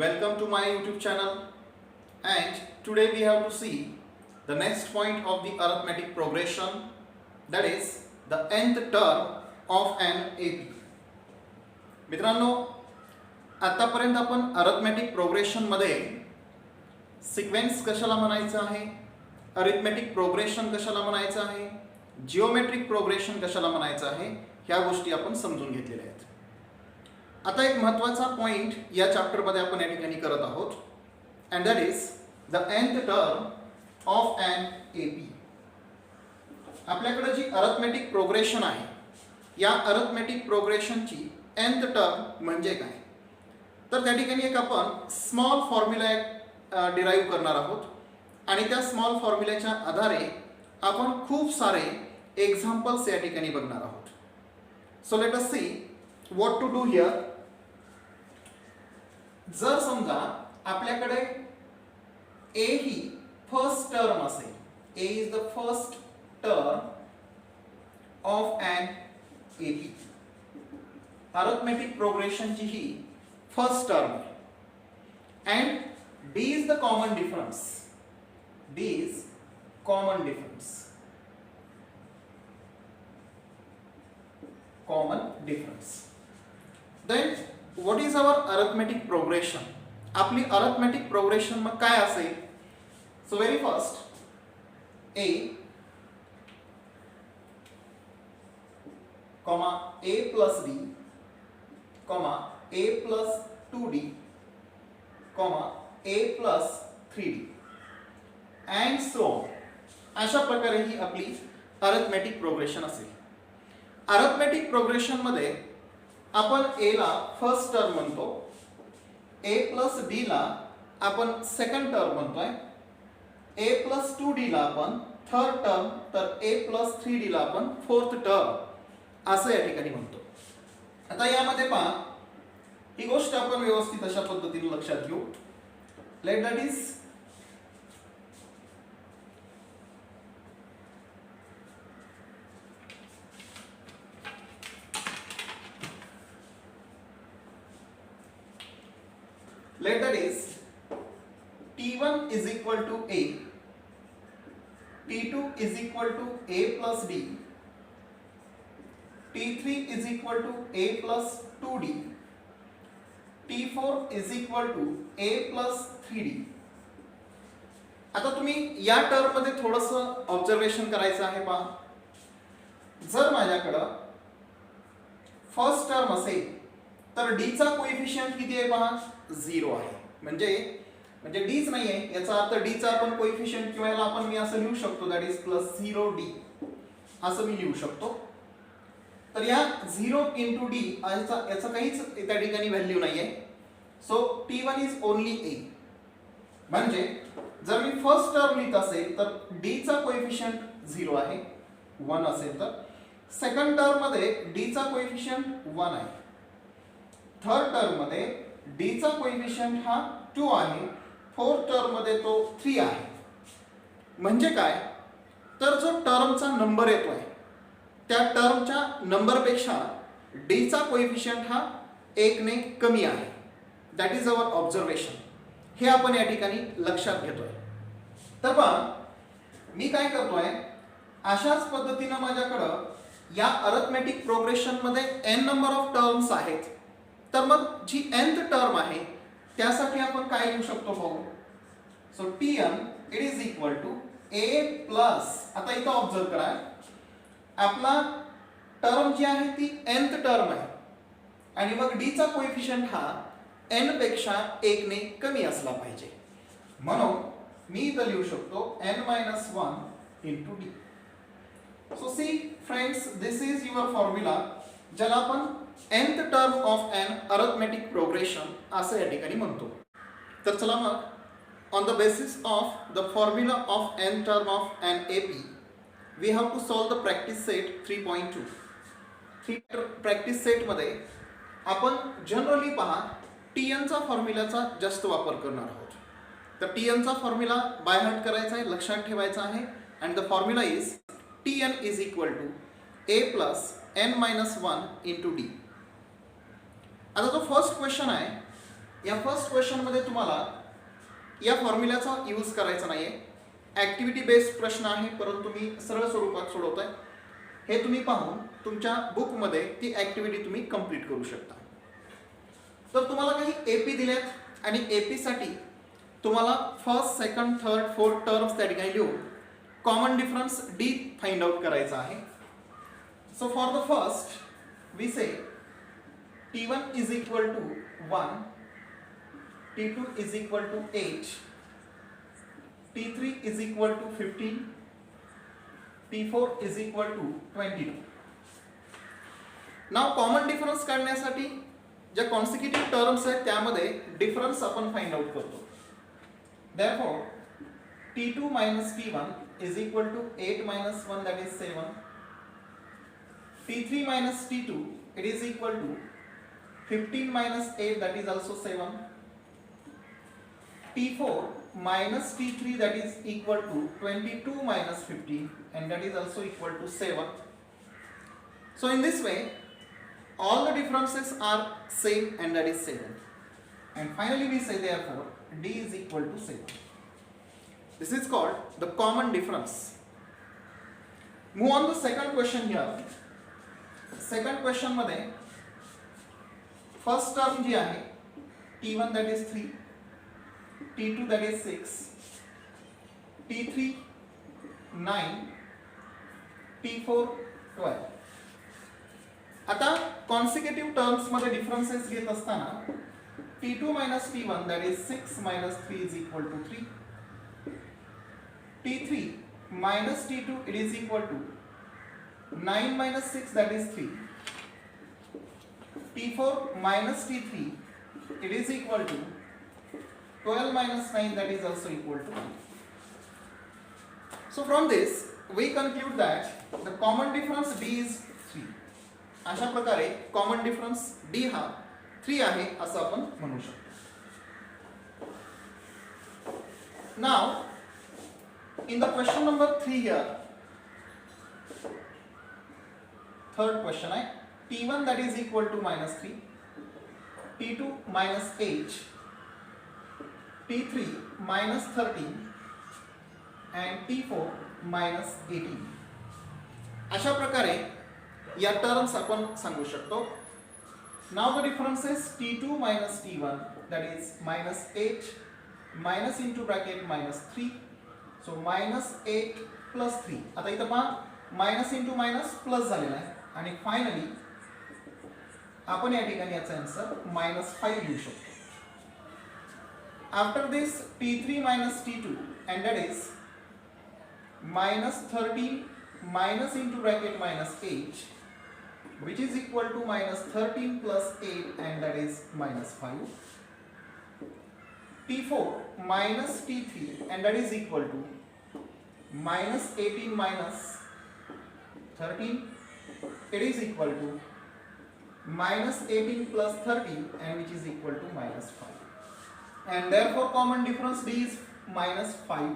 Welcome to my YouTube channel, and today we have to see the next point of the arithmetic progression, that is the nth term of an AP. मित्रांनो, आतापर्यंत आपण arithmetic progression मध्ये sequence कशाला म्हणायचं आहे, arithmetic progression कशाला म्हणायचं आहे, जिओमेट्रिक प्रोग्रेशन कशाला म्हणायचं आहे, ह्या गोष्टी आपण समजून घेतलेल्या आहेत. आता एक महत्त्वाचा पॉइंट या चॅप्टर मध्ये आपण या ठिकाणी करत आहोत, and that is the nth term of an AP. आपल्याकडे जी अरिथमेटिक प्रोग्रेशन आहे, या अरिथमेटिक प्रोग्रेशनची nth टर्म म्हणजे काय, तर त्या ठिकाणी एक आपण स्मॉल फॉर्म्युला डिराईव्ह करणार आहोत आणि त्या स्मॉल फॉर्म्युल्याच्या आधारे आपण खूप सारे एक्झाम्पल्स या ठिकाणी बघणार आहोत. So let us see what to do here. जर समजा आपल्याकडे ए ही फर्स्ट टर्म असेल, A is the first term of an AP, arithmetic प्रोग्रेशनची ही फर्स्ट टर्म आहे, and D is the common difference, D is common difference, common difference. Then what is our arithmetic progression. आपली arithmetic progression मग काय असेल. So very first A comma A plus D comma A plus 2d comma A plus 3d and so. अशा प्रकारे ही आपली arithmetic progression असेल. Arithmetic progression मध्ये आपण ए ला फर्स्ट टर्म म्हणतो, ए प्लस डी ला आपण सेकंड टर्म म्हणतोय, ए प्लस 2d ला आपण थर्ड टर्म, तर ए प्लस 3d ला आपण फोर्थ टर्म असं या ठिकाणी म्हणतो. आता यामध्ये पहा, ही गोष्ट आपण व्यवस्थित अशा पद्धतीने लक्षात घेऊ. Let that is let that is t1 is equal to a, t2 is equal to a plus d, t3 is equal to a plus 2d, t4 is equal to a plus 3d. आता तुम्ही या term मध्ये थोडंसं observation करायचं आहे. पहा, जर माझ्याकडं फर्स्ट टर्म असेल तर डी चा कोएफिशियंट किती आहे. पहा, 0 आहे. म्हणजे डीच नाही आहे, याचा अर्थ डी चा आपण कोएफिशियंट किंवा याला आपण मी असं लिहू शकतो, दॅट इज प्लस 0d असं मी लिहू शकतो. तर या 0 इंटू डी याचा काहीच त्या ठिकाणी व्हॅल्यू नाही आहे. So t1 is only a. म्हणजे जर मी फर्स्ट टर्म लिहित असेल तर डी चा कोएफिशियंट 0 आहे, 1 असेल तर सेकंड टर्म मध्ये डी चा कोएफिशियंट 1 आहे, थर्ड टर्म मध्ये डी चा कोएफिशियंट हा 2 आहे, फोर्थ टर्म मध्ये तो 3 आहे. म्हणजे काय, तर जो टर्मचा नंबर येतोय त्या टर्मच्या नंबर पेक्षा डी चा कोएफिशियंट हा 1 ने कमी आहे. That is our observation. हे आपण या ठिकाणी लक्षात घेतोय. तर पहा, मी काय करतोय, अशाच पद्धतीनं माझ्याकडं या अरिथमेटिक प्रोग्रेशन मध्ये n नंबर ऑफ टर्म्स आहेत. तर मग जी nth टर्म आहे त्यासाठी आपण काय लिहू शकतो बघू. So tn it is equal to a plus, आता इथं ऑब्झर्व करा, आपला टर्म जी आहे ती nth टर्म आहे आणि मग d चा कोएफिशियंट हा n पेक्षा 1 ने कमी असला पाहिजे. म्हणून मी इथं लिहू शकतो n-1 into d. So see friends, this is your formula, ज्याला आपण nth term of an arithmetic progression असं या ठिकाणी म्हणतो. तर चला मग, on the basis of the formula of n term of an AP we have to solve the practice set 3.2. Practice set मध्ये आपण जनरली पहा tn चा फॉर्म्युलाचा जास्त वापर करणार आहोत. तर tn चा फॉर्म्युला बाय हार्ट करायचा आहे, लक्षात ठेवायचा आहे, and the formula is tn is equal to a plus n-1 into d. आता जो फर्स्ट क्वेश्चन आहे या फर्स्ट क्वेश्चनमध्ये तुम्हाला या फॉर्म्युल्याचा यूज करायचा नाही आहे. ॲक्टिव्हिटी बेस्ड प्रश्न आहे, परंतु मी सरळ स्वरूपात सोडवत आहे. हे तुम्ही पाहून तुमच्या बुकमध्ये ती ॲक्टिव्हिटी तुम्ही कंप्लीट करू शकता. तर तुम्हाला काही AP दिल्यात आणि APसाठी तुम्हाला first, second, third, fourth terms त्या ठिकाणी लिहून common difference D find out करायचा आहे. So for the first we say T1 is equal to 1, T2 is equal to 8, T3 is equal to 15, T4 is equal to 22. Now common difference काढण्यासाठी ज्या consecutive terms आहेत त्यामध्ये difference आपण find out करतो. Therefore, T2 minus T1 is equal to 8 minus 1, that is 7. T3 minus T2, it is equal to 15 minus 8, that is also 7. T4 minus T3, that is equal to 22 minus 15, and that is also equal to 7. So in this way, all the differences are same, and that is 7. And finally we say therefore D is equal to 7. This is called the common difference. Move on to the second question here. Second question मध्ये first term जी आहे T1 that is 3, T2 that is 6, T3 9, T4 12. आता consecutive terms मध्ये differences घेत असताना T2 minus T1, that is 6 minus 3 is equal to 3. T3 minus T2, it is equal to 9 minus 6, that is 3. T4 minus T3, it is equal to 12 minus 9, that is also equal to 3. So from this we conclude that the common difference D is 3. अशा प्रकारे common difference D हा 3 आहे असं आपण म्हणू शकतो. Now in the question number 3 here, third question है T1 that is equal to minus 3, T2 minus 8, T3 minus 13 and T4 minus 18. अशा प्रकारे या टर्म्स आपण सांगू शकतो. Now the differences T2 minus T1, that is minus 8 minus into bracket minus 3, so minus 8 plus 3. आता इथं पहा मायनस इंटू मायनस प्लस झालेला आहे आणि फायनली आपण या ठिकाणी याचा आन्सर -5 लिहू शकतो. After this T3 minus T2 and that is minus 13 minus into bracket minus 8, which is equal to minus 13 plus 8 and that is -5. T4 minus T3 and that is equal to minus 18 minus 13, it is equal to minus 18 plus 13 and which is equal to -5. And therefore common difference D is -5.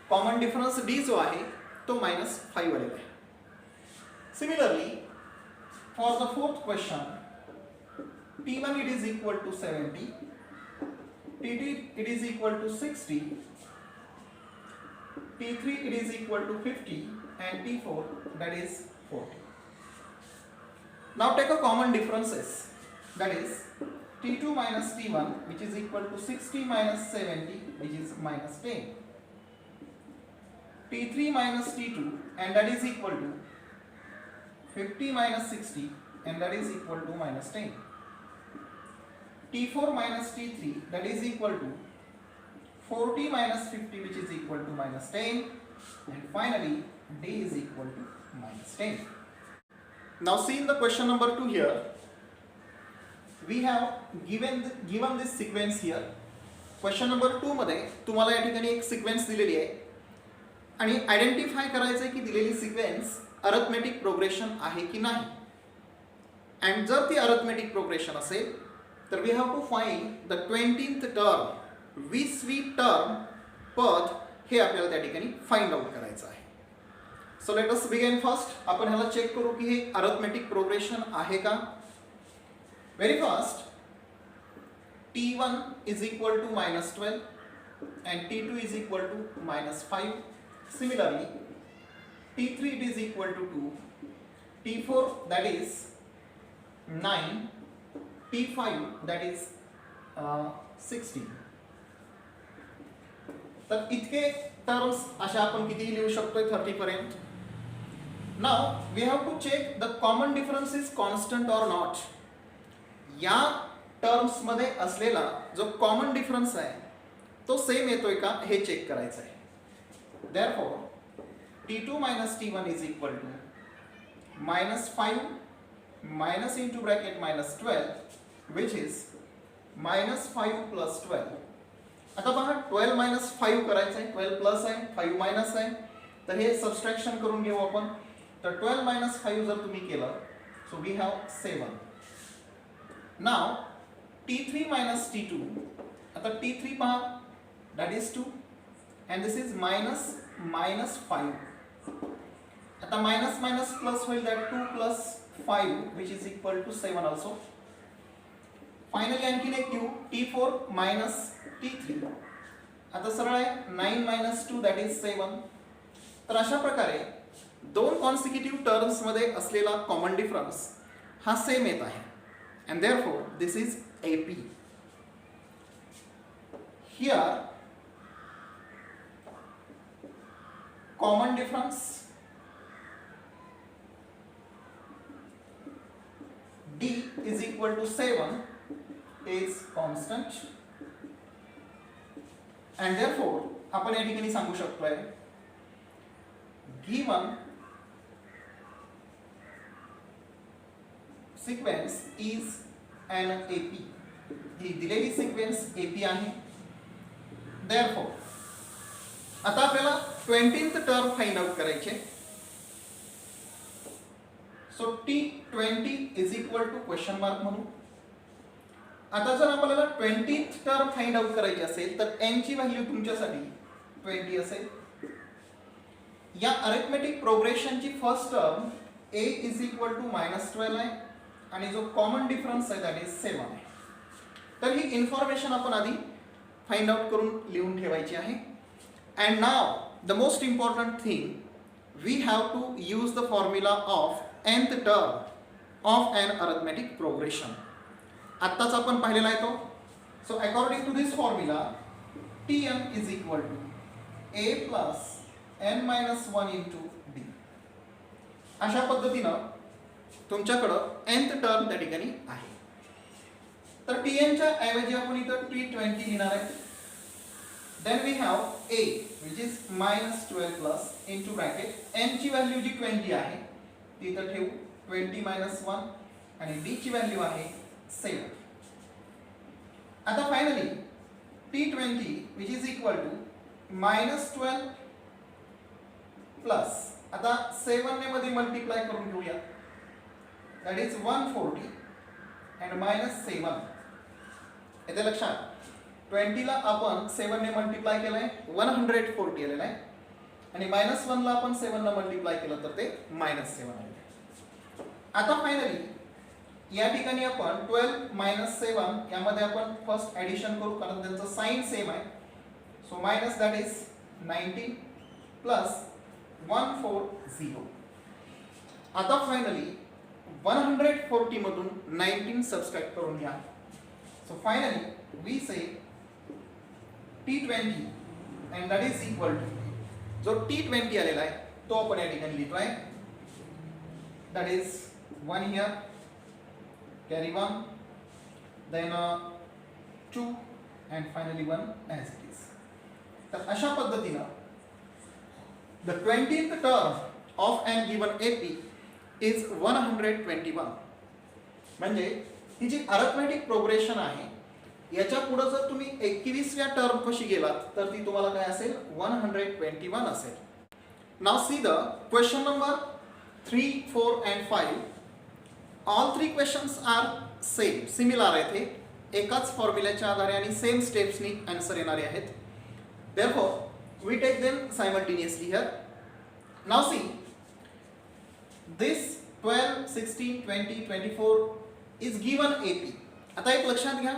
Common difference D जो आहे तो -5 आलेला आहे. Similarly, for the fourth question, T1 it is equal to 70, T2 it is equal to 60, T3 it is equal to 50 and T4 that is 40. Now take a common differences, that is T2 minus T1 which is equal to 60 minus 70 which is -10, T3 minus T2 and that is equal to 50 minus 60 and that is equal to -10, T4 minus T3 that is equal to 40 minus 50 which is equal to -10, and finally D is equal to -10. Now see in the question number 2 here, we have given this sequence here. Question number 2 मध्ये तुम्हाला या ठिकाणी एक sequence दिलेली आहे आणि identify करायचं आहे की दिलेली सिक्वेन्स अरिथमेटिक प्रोग्रेशन आहे की नाही. अँड जर ती अरिथमेटिक प्रोग्रेशन असेल तर we have to find the 20th term, 20वी टर्म पद हे आपल्याला त्या ठिकाणी फाइंड आउट करायचं आहे. So let us begin first. आपण ह्याला चेक करू की हे अरिथमेटिक प्रोग्रेशन आहे का. Very first T1 is equal to minus 12 and T2 is equal to minus 5. Similarly, T3 it is equal to 2, T4 that is 9, T5 that is 16. तर इतके terms अशा आपण किती लिहू शकतोय 30 पर्यंत. Now we have to check the common difference is constant or not. या terms मध्ये असलेला जो कॉमन डिफरन्स आहे तो सेम येतोय का हे चेक करायचं आहे. Therefore T2 minus T1 is equal to minus 5 minus into bracket minus 12 which is minus 5 plus 12. आता पहा 12 minus 5 करायचं आहे, 12 प्लस आहे 5 मायनस आहे, तर हे सबस्ट्रॅक्शन करून घेऊ आपण. तर 12 minus 5 जर तुम्ही केलं so we have 7. Now T3 minus T2, आता T3 पहा that is 2 and this is minus 5. आता मायनस मायनस प्लस होईल, that 2 plus 5 which is equal to 7 also. Finally आणखीन एक घेऊ T4 minus T3. आता सरळ आहे 9 minus 2 that is 7. तर अशा प्रकारे दोन कॉन्सिक्युटिव्ह टर्म्स मध्ये असलेला कॉमन डिफरन्स हा सेम येत आहे and therefore this is AP. Here common difference D is equal to 7 is constant and therefore आपण या ठिकाणी सांगू शकतोय given sequence is an AP. ही दिलेली सिक्वेन्स AP आहे. therefore आता आपल्याला 20th टर्म फाइंड आउट करायचे. So T20 is equal to question mark म्हणू. आता जर आपल्याला 20th टर्म फाइंड आउट करायची असेल तर n ची व्हॅल्यू तुमच्यासाठी 20 असेल. या अरिथमेटिक प्रोग्रेशनची first term a is equal to -12 आहे आणि जो कॉमन डिफरन्स आहे दॅट इज 7 आहे. तर ही इन्फॉर्मेशन आपण आधी फाइंड आउट करून लिहून ठेवायची आहे. And now the most important thing, we have to use the formula of nth term of an arithmetic progression. आत्ताच आपण पाहिलेला आहे तो. So according to this formula, Tn is equal to a plus n minus 1 into d. अशा पद्धतीनं तुमच्याकडं nth term त्या ठिकाणी आहे. तर Tn च्या ऐवजी आपण इथं T20 लिहिणार आहे. Then we have a which is -12 plus into bracket n ची व्हॅल्यू जी 20 आहे ती इथं ठेवू 20 minus 1 आणि d ची व्हॅल्यू आहे 7. आता finally T20 which is equal to -12 plus आता 7 ने मध्ये मल्टिप्लाय करून घेऊया that is 140 and -7. येते लक्षात 20 ला आपण 7 ने मल्टिप्लाय केलाय 140 आलेला आहे आणि -1 ला आपण 7 ने मल्टिप्लाय केलं तर ते -7 आले. आता फायनली या ठिकाणी आपण 12 - 7 यामध्ये आपण फर्स्ट ॲडिशन करू कारण त्यांचं साइन सेम आहे. So minus that is 19 plus 140. आता फायनली 140 मधून 19 सबट्रॅक्ट करून घ्या. So finally we say T20 and that is equal to जो T20 आलेला आहे तो आपण या ठिकाणी लिहितोय that is 1 here carry 1 then 2 and finally 1 as it is. तर अशा पद्धतीनं the 20th term of an given AP is 121. म्हणजे ही जी अरिथमेटिक प्रोग्रेशन आहे याच्या पुढे जर तुम्ही 21व्या टर्म कशी गेलात तर ती तुम्हाला काय असेल 121 असेल. Now see the question number 3, 4 and 5. All 3 questions are same similar आहेत. हे एकाच फॉर्म्युल्याच्या आधारे आणि सेम स्टेप्सनी आन्सर येणारे आहेत. Therefore we take them simultaneously here. Now see this 12, 16, 20, 24 is given AP. आता एक लक्षात घ्या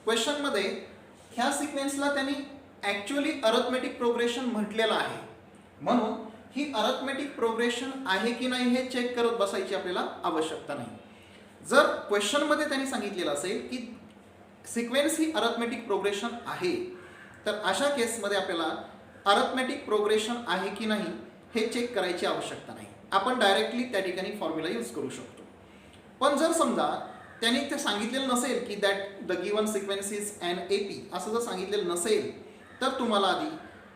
क्वेश्चन मध्ये ह्या सिक्वेन्सला त्यांनी ॲक्च्युअली अरिथमेटिक प्रोग्रेशन म्हटलेलं आहे, म्हणून ही अरिथमेटिक प्रोग्रेशन आहे की नाही हे चेक करत बसायची आपल्याला आवश्यकता नाही. जर क्वेश्चनमध्ये त्यांनी सांगितलेलं असेल की सिक्वेन्स ही अरिथमेटिक प्रोग्रेशन आहे, तर अशा केसमध्ये आपल्याला अरिथमेटिक प्रोग्रेशन आहे की नाही हे चेक करायची आवश्यकता नाही. आपण डायरेक्टली त्या ठिकाणी फॉर्म्युला यूज करू शकतो. पण जर समजा त्यांनी ते सांगितलेलं नसेल की that the given sequence is an AP असं जर सांगितलेलं नसेल, तर तुम्हाला आधी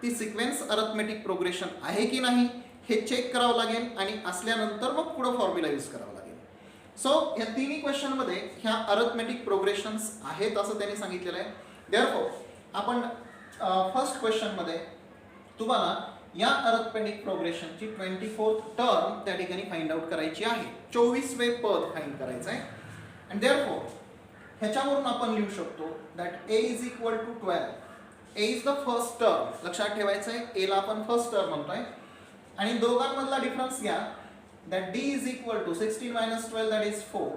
ती सिक्वेन्स अरिथमेटिक प्रोग्रेशन आहे की नाही हे चेक करावं लागेल आणि असल्यानंतर मग पुढे फॉर्म्युला यूज करावा लागेल. सो या तिन्ही क्वेश्चनमध्ये ह्या अरिथमेटिक प्रोग्रेशन्स आहेत असं त्यांनी सांगितलेलं आहे. देअरफॉर आपण फर्स्ट क्वेश्चनमध्ये तुम्हाला या अरिथमेटिक प्रोग्रेशनची 24th टर्म त्या ठिकाणी फाइंड आउट करायची आहे. 24वे पद फाइंड करायचं आहे. अँड देअरफॉर ह्याच्यावरून आपण लिहू शकतो that A is equal to 12. A is the first term. लक्षात ठेवायचं आहे, A ला आपण फर्स्ट टर्म म्हणतोय आणि दोघांमधला डिफरन्स घ्या. That D is equal to 16 minus 12 that is 4.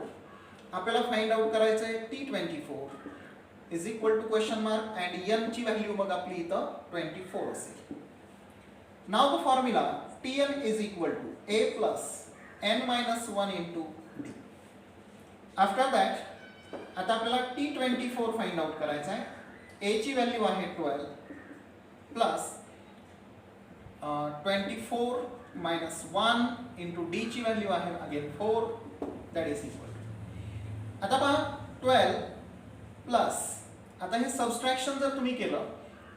आपल्याला फाइंड आउट करायचं आहे T24 is equal to question mark and n ची व्हॅल्यू मग आपली इथं 24 असेल. Now the formula Tn is equal to A plus n minus 1 into D. After that आता आपल्याला T24 फाइंड आउट करायचा आहे. A ची व्हॅल्यू आहे 12 प्लस 24 minus 1 into D ची व्हॅल्यू आहे again 4 that is equal to. आता पहा 12 प्लस आता हे सबट्रॅक्शन जर तुम्ही केलं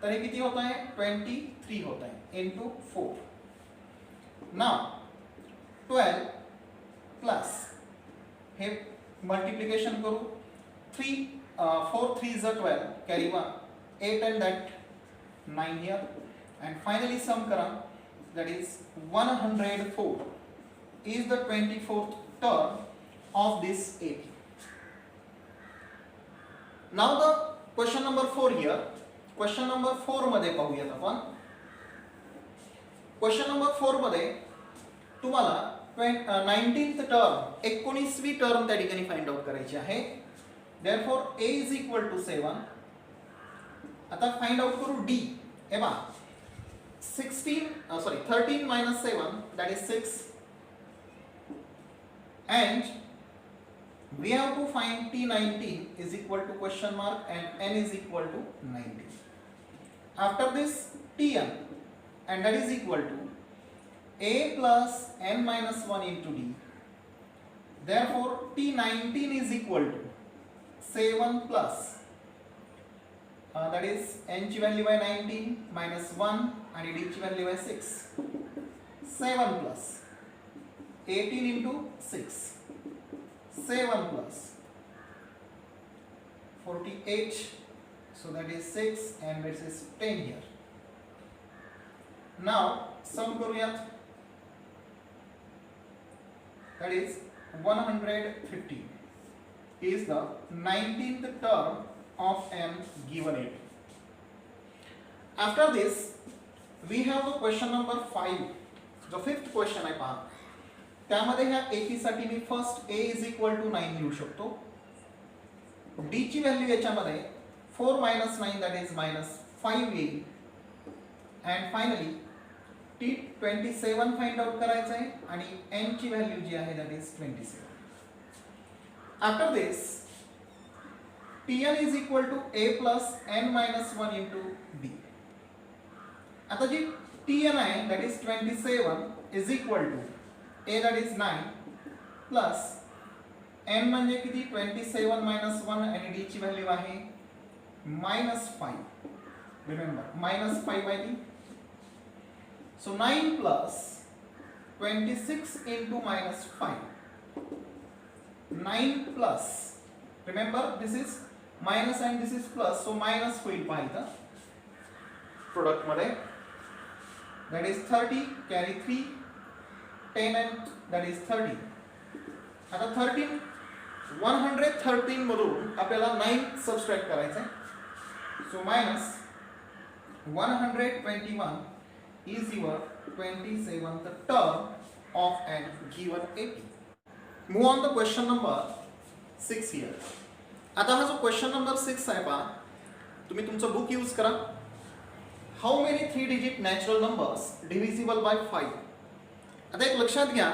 तर हे किती होत आहे 23 होत आहे इंटू 4. नाव 12 प्लस हे मल्टिप्लिकेशन करू 4 3 is 12 carry 1 8 and that 9 here and finally sum करा that is 104 is the 24th term of this AP. Now the question number 4 here. Question number 4 मध्ये पाहूयात आपण. क्वेश्चन नंबर 4 मध्ये तुम्हाला 19th टर्म 19वी टर्म त्या ठिकाणी फाइंड आउट करायची आहे. Therefore A is equal to 7. आता फाइंड आउट करू D. हे बघा 13 minus 7 that is 6 and we have to find T19 is equal to question mark and n is equal to 19. After this Tn and that is equal to A plus n minus 1 into D. Therefore T19 is equal to 7 plus that is n ची value आहे 19 minus 1 आणि D ची value आहे 6. 7 plus 18 into 6. 7 plus 48, so that is 6 and this is 10 here. Now sum करूयात, that is 150 is the 19th term of n given it. After this we have the question number 5. The fifth question आहे पहा. त्यामध्ये ह्या AP साठी मी first A is equal to 9 लिहू शकतो. D ची व्हॅल्यू याच्यामध्ये 4 minus 9 that is minus 5 येईल. And finally T27 find out करायचं आहे आणि n ची व्हॅल्यू जी आहे that is 27. After this Tn is equal to A plus n minus 1 into D. आता जी Tn आहे that is 27 is equal to A that is 9 plus n म्हणजे किती 27 minus 1 आणि D ची व्हॅल्यू आहे minus 5. Remember minus 5 आहे ती. So 9 plus 26 into minus 5. 9 plus remember this is minus and this is plus, so minus होईल पाहिजे product मध्ये. that is 30 carry 3 10 and that is 30. आता 13 113 मधून आपल्याला 9 सबट्रॅक्ट करायचं आहे. So minus 121 is your 27th term of an given AP. Move on to question number 6 here. आता हा जो क्वेश्चन नंबर 6 आहे पहा, तुम्ही तुमचं बुक यूज करा. How many 3 digit natural numbers divisible by 5. आता एक लक्षात घ्या,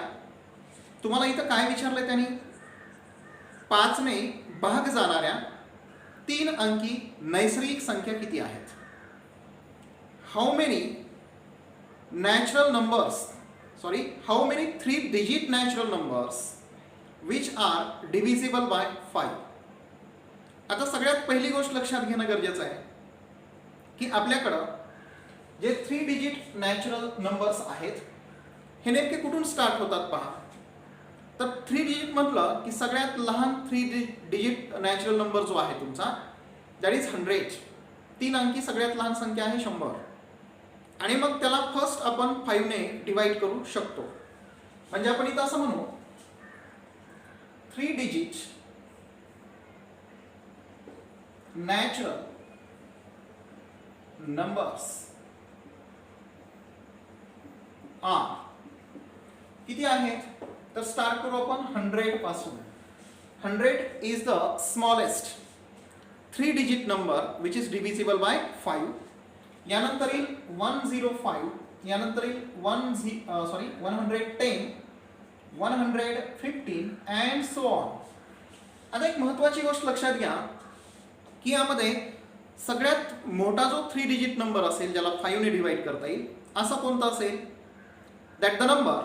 तुम्हाला इथं काय विचारलंय त्यांनी, 5 ने भाग जाणाऱ्या 3 अंकी नैसर्गिक संख्या किती आहेत. How many natural numbers, sorry, how many 3 digit natural numbers which are divisible bye 5. आता सगळ्यात पहिली गोष्ट लक्षात घेणं गरजेचं आहे की आपल्याकडं जे 3 डिजिट नॅचरल नंबर्स आहेत हे नेमके कुठून स्टार्ट होतात पहा. तर 3 डिजिट म्हटलं की सगळ्यात लहान 3 डिजिट नॅचरल नंबर जो आहे तुमचा, दॅट इज 100. 3 अंकी सगळ्यात लहान संख्या आहे 100. आणि मग त्याला फर्स्ट आपण 5 ने डिवाइड करू शकतो. म्हणजे आपण इथं असं म्हणू, 3 डिजिट नॅचरल नंबर्स आर किती आहेत, तर स्टार्ट करू आपण 100 पासून. 100 is the smallest 3 digit number which is divisible by 5. यानंतर येईल 105, यानंतर येईल 110, 115 अँड सो ऑन. आता एक महत्त्वाची गोष्ट लक्षात घ्या की यामध्ये सगळ्यात मोठा जो 3 डिजिट नंबर असेल ज्याला 5 ने डिवाइड करता येईल असा कोणता असेल, दॅट द नंबर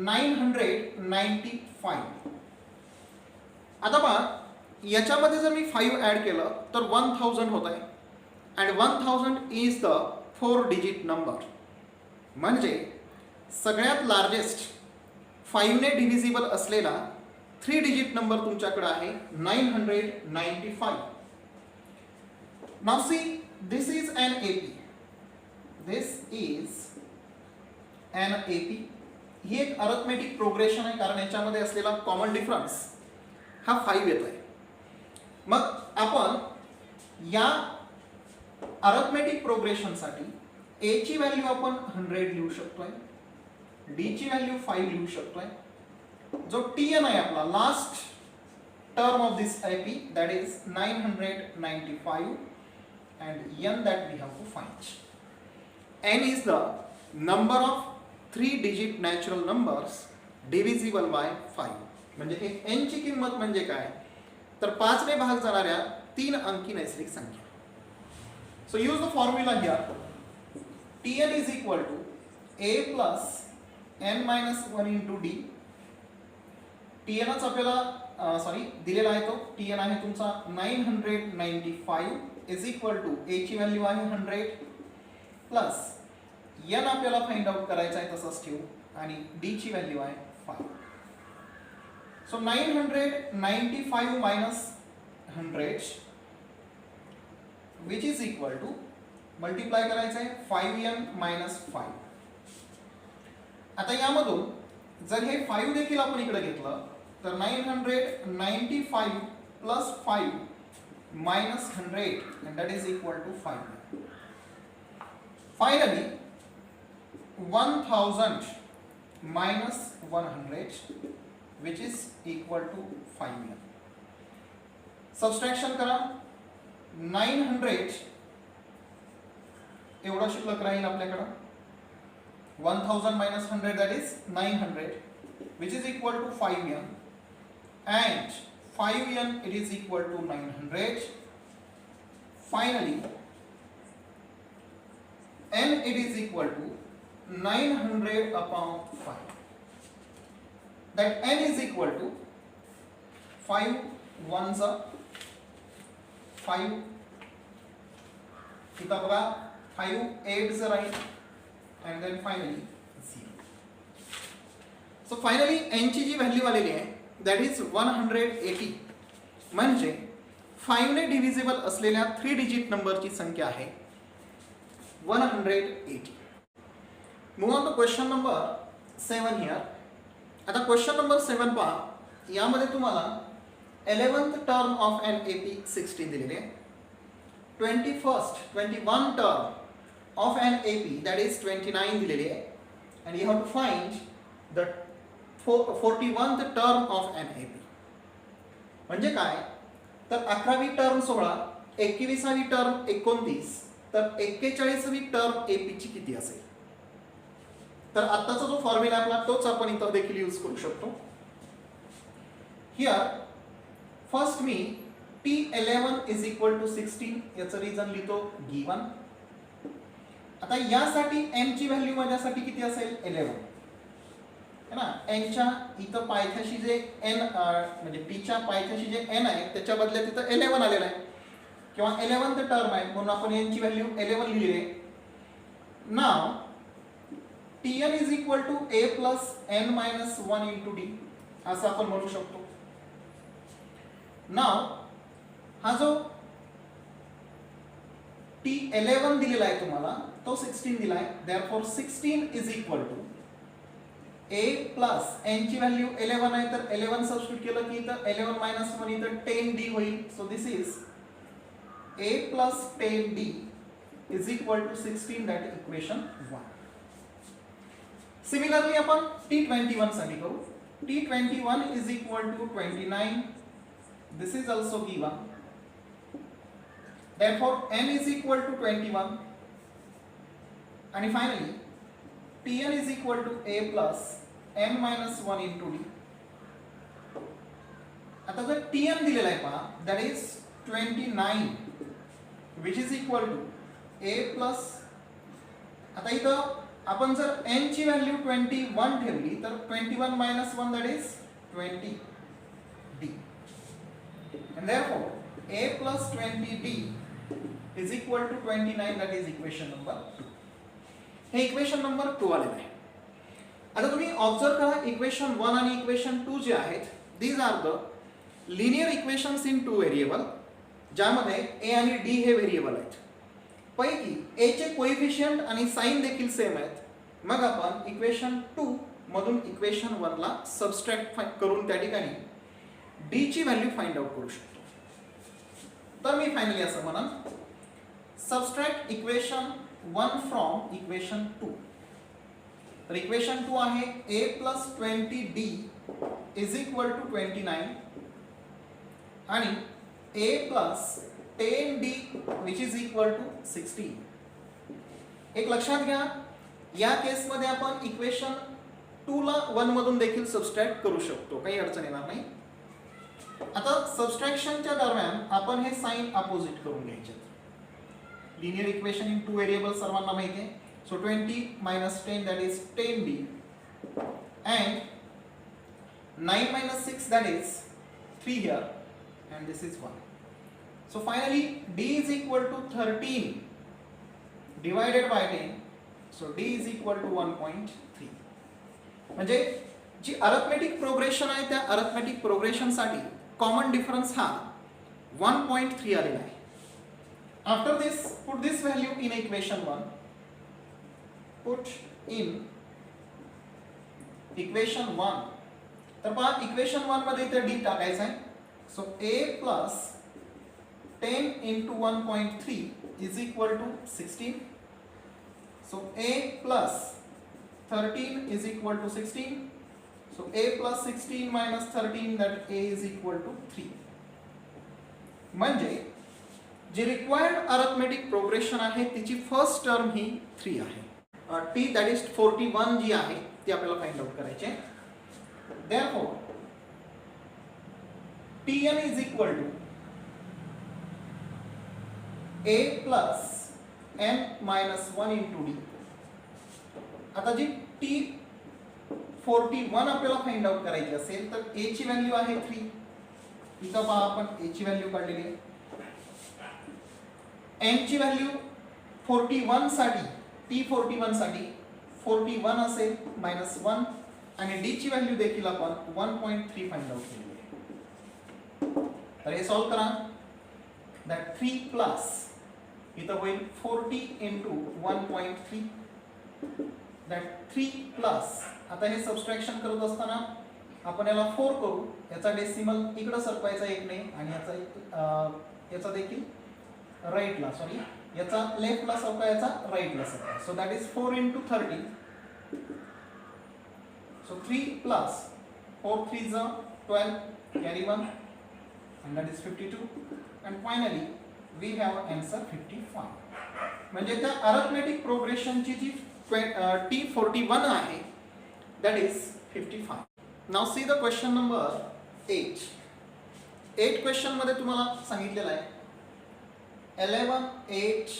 995. आता पहा, याच्यामध्ये जर मी 5 ॲड केलं तर 1000 होत आहे. And 1000 is the 4 digit number. म्हणजे सगळ्यात लार्जेस्ट 5 ने डिव्हिजिबल असलेला 3 डिजिट नंबर तुमच्याकडे आहे 995. Now see, this is an AP. This is an AP. ही एक अरिथमेटिक प्रोग्रेशन आहे, कारण याच्यामध्ये असलेला कॉमन डिफरन्स हा 5 येत आहे. मग आपण या अरिथमेटिक प्रोग्रेशनसाठी ए ची व्हॅल्यू आपण 100 लिहू शकतोय, डी ची व्हॅल्यू 5 लिहू शकतोय. जो टीएन आहे आपला last term of this AP, that is 995 and n that we have to find. n is the number of 3 digit natural numbers divisible by 5. म्हणजे एक n ची किंमत म्हणजे काय, तर 5 ने भाग जाणाऱ्या 3 अंकी नैसर्गिक संख्या. So use the formula here. tn is equal to a plus n minus 1 into d. tnच आपल्याला दिलेला आहे, तो tn आहे तुमचा 995 इज इक्वल टू a ची व्हॅल्यू आहे 100 प्लस n आपल्याला फाइंड आउट करायचं आहे तसंच ठेवू, आणि d ची व्हॅल्यू आहे 5. So 995 minus 100 which is equal to, multiply करायचं आहे 5n मायनस 5. आता यामधून जर हे 5 देखील आपण इकडे घेतलं तर 995 plus 5 minus 100 and that is equal to 5. Finally 1000 minus 100 which is equal to 5. Subtraction करा, 900 एवढा शिल्लक राहील आपल्याकडे. 1000 minus 100 that is 900 which is equal to 5n, and 5n it is equal to 900. Finally n it is equal to 900 upon 5. That n is equal to 5 ones are 5. इथं बघा 5 8s राहील, and then finally 0. So finally n ची जी value आलेली आहे that is 180. म्हणजे 5 ने divisible असलेल्या 3 digit नंबरची संख्या आहे 180. Move on to question number 7 here. आता क्वेश्चन नंबर 7 पहा, यामध्ये तुम्हाला 11th term of an AP 16 दिलेले आहे, 21 term of an AP that is 29 दिलेली आहे, and you have to find the 41th term of an AP. म्हणजे काय तर 11वी टर्म 16, 21वी टर्म 29, तर 41वी टर्म एपीची किती असेल. तर आत्ताचा जो फॉर्म्युला आपला तोच आपण इथं देखील यूज करू शकतो. हिअर फर्स्ट मी T11 इज इक्वल टू 16 याचं रिझन लिहितो गिवन. आता यासाठी n ची व्हॅल्यू माझ्यासाठी किती असेल 11 है ना. n च्या इथं पायथ्याशी जे n म्हणजे t च्या पायथ्याशी जे n आहे त्याच्या बदल्यात तिथं 11 आलेलं आहे किंवा 11th टर्म आहे म्हणून आपण n ची व्हॅल्यू 11 लिहिली आहे. Now Tn is equal to a plus n minus 1 into d असं आपण म्हणू शकतो. नाव हा जो T11 दिलेला आहे तुम्हाला तो 16 दिला आहे. Therefore 16 is equal to a plus n ची व्हॅल्यू 11 आहे तर 11 सबस्टिट्यूट केलं की इथं 11 मायनस 1 इथं 10d होईल. So this is a plus 10d is equal to 16. That equation 1. Similarly आपण T21 साठी करू. T21 is equal to 29. This is also given. Therefore n is equal to 21 and finally Tn is equal to a plus n minus 1 into d. आता जर Tn दिलेला आहे पहा that is 29 which is equal to a plus. आता इथं आपण जर n ची व्हॅल्यू 21 ठेवली तर 21 minus 1 that is 20 d and therefore a plus 20 d is equal to 29. that is equation number 2. हे इक्वेशन नंबर 2 आलेलं आहे. आता तुम्ही ऑब्झर्व करा इक्वेशन 1 आणि इक्वेशन 2 जे आहेत these are the linear equations in two variable ज्यामध्ये a आणि d हे व्हेरिएबल आहेत. पैकी a चे कोएफिशिएंट आणि साइन देखील सेम आहेत. मग आपण इक्वेशन 2 मधून इक्वेशन 1 ला सबट्रॅक्ट करून त्या ठिकाणी d ची व्हॅल्यू फाइंड आउट करू शकतो. तर मी फायनली असं म्हणन सबट्रॅक्ट इक्वेशन 1 फ्रॉम इक्वेशन 2. तर इक्वेशन 2 आहे a plus 20d is equal to 29 आणि a plus 10d which is equal to 16. एक लक्षात घ्या या केसमध्ये आपण इक्वेशन 2 ला 1 मधून देखील सबट्रॅक्ट करू शकतो, काही अडचण येणार नाही. आता सबट्रॅक्शनच्या दरम्यान आपण हे साइन अपोजिट करून घ्यायचे. Linear equation in two variable सर्वांना माहिती आहे. So 20 minus 10 that is 10d and 9 minus 6 that is 3 here and this is 1. So finally d is equal to 13 divided by 10. So d is equal to 1.3. म्हणजे जी arithmetic progression आहे त्या arithmetic progression साठी common difference हा 1.3 आलेला आहे. After this, put this value in equation 1. Put in equation 1. तर पहा equation 1 मध्ये इथे d टाकायचा आहे. So a plus 10 into 1.3 is equal to 16. So a plus 13 is equal to 16. So a plus 16 minus 13 that a is equal to 3. म्हणजे जी required arithmetic progression आहे तिची first term ही 3 आहे. t that is 41 जी आहे ती आपल्याला find out करायची आहे. therefore Tn is equal to a plus n minus 1 into d. आता जी T41 आपल्याला फाइंड आउट करायची असेल तर a ची व्हॅल्यू आहे 3. इथं पहा आपण a ची व्हॅल्यू काढलेली आहे. n ची व्हॅल्यू 41 साठी T41 साठी 41 असेल मायनस 1 आणि d ची व्हॅल्यू देखील आपण 1.3 फाइंड आउट केली आहे. तर हे सॉल्व करा. दॅट 3 प्लस इथं होईल 40 into 1.3. दॅट 3 प्लस आता हे सबट्रॅक्शन करत असताना आपण याला 4 करू. याचा डेसिमल इकडे सरकवायचा एक नाही आणि याचा देखील राईटला सॉरी याचा लेफ्टला सरका याचा राईटला सरका. So that is 4 into 30. So 3 plus 4 3s are 12, carry 1, and that is 52, and finally we have answer 55. म्हणजे त्या अरिथमेटिक प्रोग्रेशनची जी T41 आहे that is 55. Now see the question number 8. 8 question मध्ये तुम्हाला सांगितलेलं आहे 11, 8,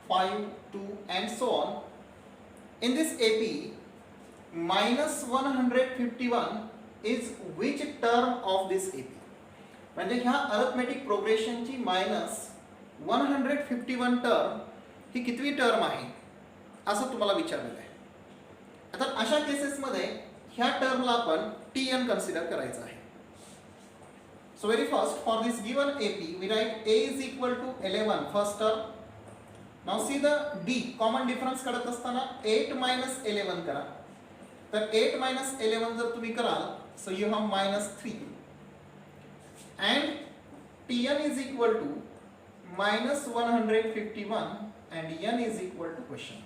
5, 2 and so on. In this AP, minus 151 is which term of this AP? म्हणजे ह्या arithmetic प्रोग्रेशनची minus 151 term ही कितवी term आहे असं तुम्हाला विचारलेलं आहे. आता अशा केसेसमध्ये ह्या टर्मला आपण Tn कन्सिडर करायचं आहे. So very first, for this given AP, we write A is equal to 11, first term. Now see the D, common difference करत असताना 8 minus 11 करा. तर 8 minus 11 जर तुम्ही कराल, so you have minus 3. And Tn is equal to minus 151 and n is equal to question.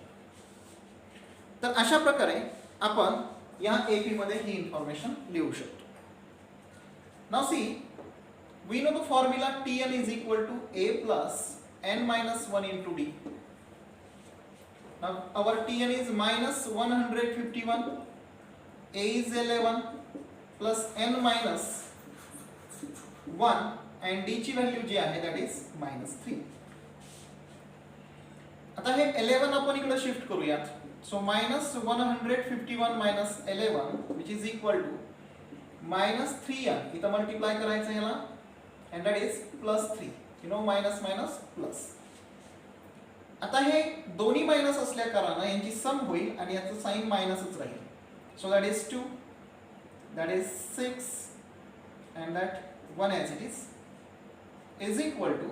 तर अशा प्रकारे आपण या AP मध्ये ही इन्फॉर्मेशन लिहू शकतो. Now see, we know the formula Tn is equal to A plus n minus 1 into D. Now our Tn is minus 151, A is 11 plus n minus 1 and D ची value जी आहे that is minus 3. आता हे 11 आपण इकडे shift करूयात. So minus 151 minus 11 which is equal to minus 3n. इथं multiply करायचं याला and that is plus 3. You know minus minus plus. आता हे दोन्ही मायनस असल्या कारणाने यांची सम होईल आणि याचं साइन मायनसच राहील. So that is 2, that is 6 and that 1 as it is equal to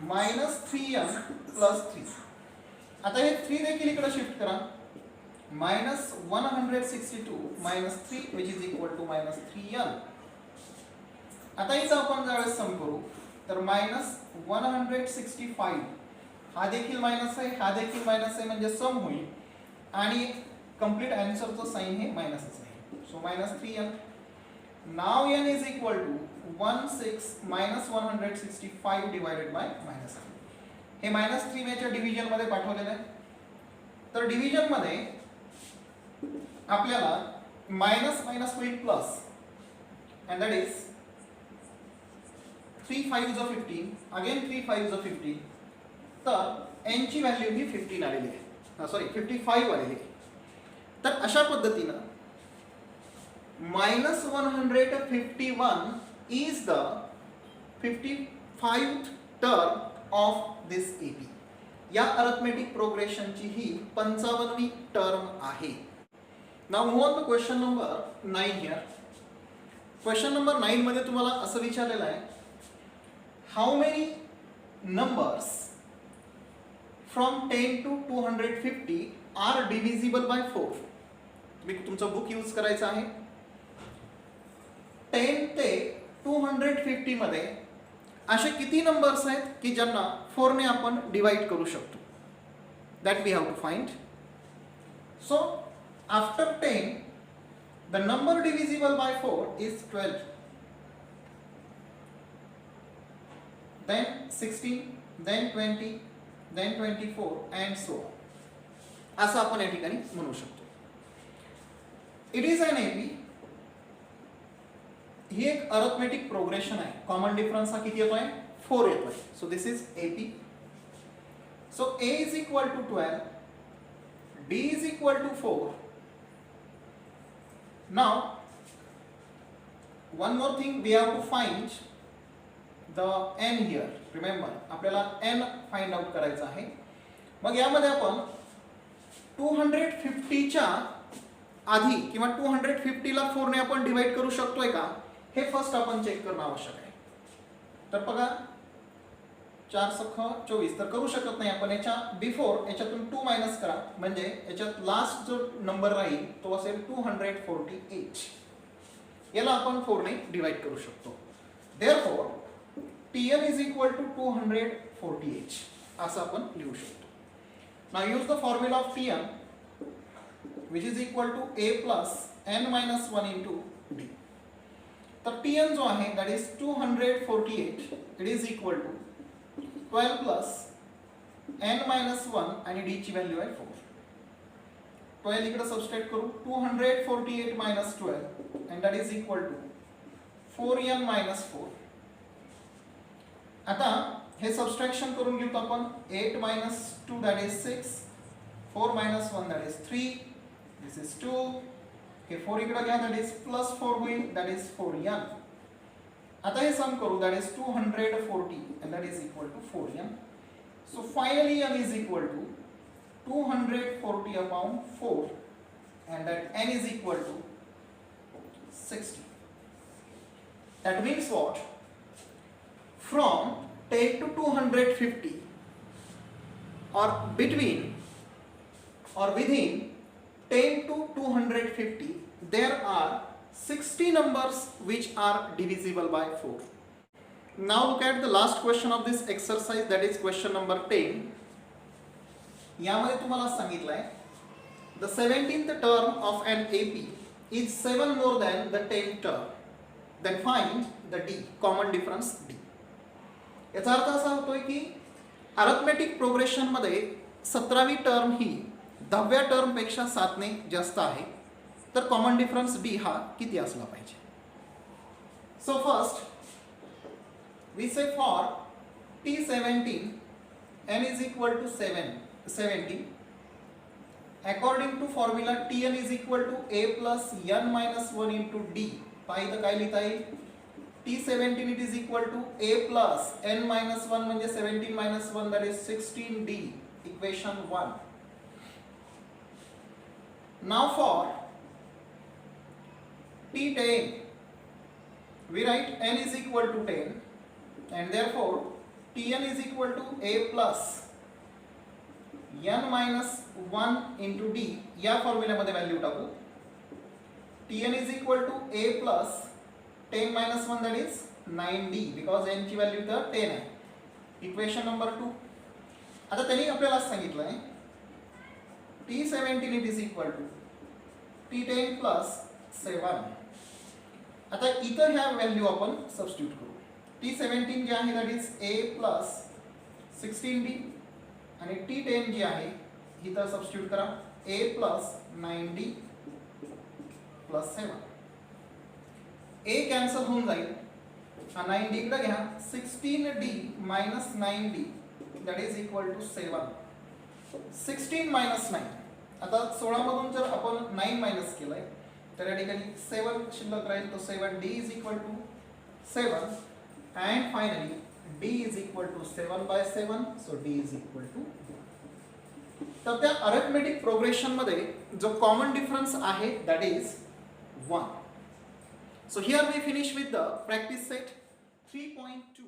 minus 3n plus 3. आता हे 3 देखील इकडे शिफ्ट करा. minus 162 minus 3 which is equal to minus 3n. आता इथं आपण ज्यावेळेस सम करू तर minus 165 हा देखील मायनस आहे, हा देखील मायनस आहे, म्हणजे सम होईल आणि कंप्लीट आन्सरचं साइन हे मायनसच आहे. So minus 3n. Now n is equal to 16 minus 165 divided by minus 3. हे minus 3 याच्या डिव्हिजन मध्ये पाठवलेलं आहे. तर डिव्हिजन मध्ये आपल्याला मायनस मायनस होईल plus and that is 3 5s are 15, again 3 5s are 15. तर n ची व्हॅल्यू ही 15 आलेली आहे, सॉरी 55 आलेली आहे. तर अशा पद्धतीनं minus 151 is the 55th term of this AP. या अरिथमेटिक प्रोग्रेशनची ही 55वी टर्म आहे. Now move on to question number 9 here. Question number 9 मध्ये तुम्हाला असं विचारलेलं आहे how many numbers from 10 to 250 are divisible by 4. तुम्ही तुमचं बुक यूज करायचं आहे. 10 ते 250 मध्ये असे किती नंबर्स आहेत की ज्यांना 4 ने आपण डिवाइड करू शकतो. That we have to find. So after 10 the number divisible by 4 is 12, then 16, then 20, then 24 and so on. असं आपण या ठिकाणी म्हणू शकतो. It is an AP. ही एक अरिथमेटिक प्रोग्रेशन आहे. कॉमन डिफरन्स हा किती येतोय 4 येतोय. So this is AP. So A is equal to 12, D is equal to 4. Now one more thing, we have to find the n here. Remember आपल्याला n find out करायचा आहे. मग यामध्ये आपण 250 च्या आधी किंवा 250 ला 4 ने आपण डिवाइड करू शकतोय का हे फर्स्ट आपण चेक करणं आवश्यक आहे. तर बघा 4 सख 24 तर करू शकत नाही आपण. याच्या बिफोर याच्यातून 2 मायनस करा म्हणजे याच्यात लास्ट जो नंबर राहील तो असेल 248. याला आपण 4 ने डिवाइड करू शकतो. Therefore Tn is equal to 248 असं आपण लिहू शकतो. Now use the formula of Tn which is equal to A plus n minus 1 into d. तर Tn जो आहे that is 248 it is equal to 12 plus n minus 1 आणि d ची value आहे 4. 12 इकडे सबस्ट्रॅक्ट करू 248 minus 12 and that is equal to 4n minus 4. आता हे सबस्ट्रॅक्शन करून घेऊ आपण 8 minus 2 that is 6 4 minus 1 that is 3 this is 2 हे 4 इकडे घ्या that is plus 4 होईल that is 4n. आता हे सम करू that is 240 and that is equal to 4n. So finally n is equal to 240 upon 4 and that n is equal to 60. That means what? From 10 to 250 or between or within 10 to 250 there are 60 numbers which are divisible by 4. Now look at the last question of this exercise, that is question number 10. यामध्ये तुम्हाला सांगितलंय the 17th term of an AP is 7 more than the 10th term, then find the D, common difference D. याचा अर्थ असा होतोय की arithmetic progression मध्ये 17वी term ही 10व्या term पेक्षा 7 ने जास्त आहे, तर कॉमन डिफरन्स D हा किती असला पाहिजे. So first we say for T17 n is equal to 70. According to formula Tn is equal to a plus n minus 1 into d. पाहिलं काय लिहिता येईल T17 it is equal to a plus n minus 1 म्हणजे 17 minus 1 that is 16d, equation 1. Now for T10 we write n is equal to 10 and therefore Tn is equal to a plus n minus 1 into d. या फॉर्म्युल्यामध्ये value टाकू Tn is equal to a plus 10 minus 1 that is 9d because n ची value तर 10 आहे. Equation number 2. आता त्यांनी आपल्याला सांगितलंय T17 it is equal to T10 plus 7. आता इथं ह्या व्हॅल्यू आपण सबस्टिट्यूट करू. T17 जे आहे that is a plus 16d आणि T10 जी आहे इथं सबस्टिट्यूट करा a plus 9d plus 7. a cancel होऊन जाईल, हा 9d इकडे घ्या 16d minus 9d that is equal to 7. 16 minus 9. आता 16 मधून जर आपण 9 मायनस केलंय तर या ठिकाणी 7 शिल्लक राहील, तो 7d is equal to 7 and finally d is equal to 7 by 7, so d is equal to. तर त्या अरिथमेटिक प्रोग्रेशन मध्ये जो कॉमन डिफरन्स आहे that is 1. So here we finish with the practice set 3.2.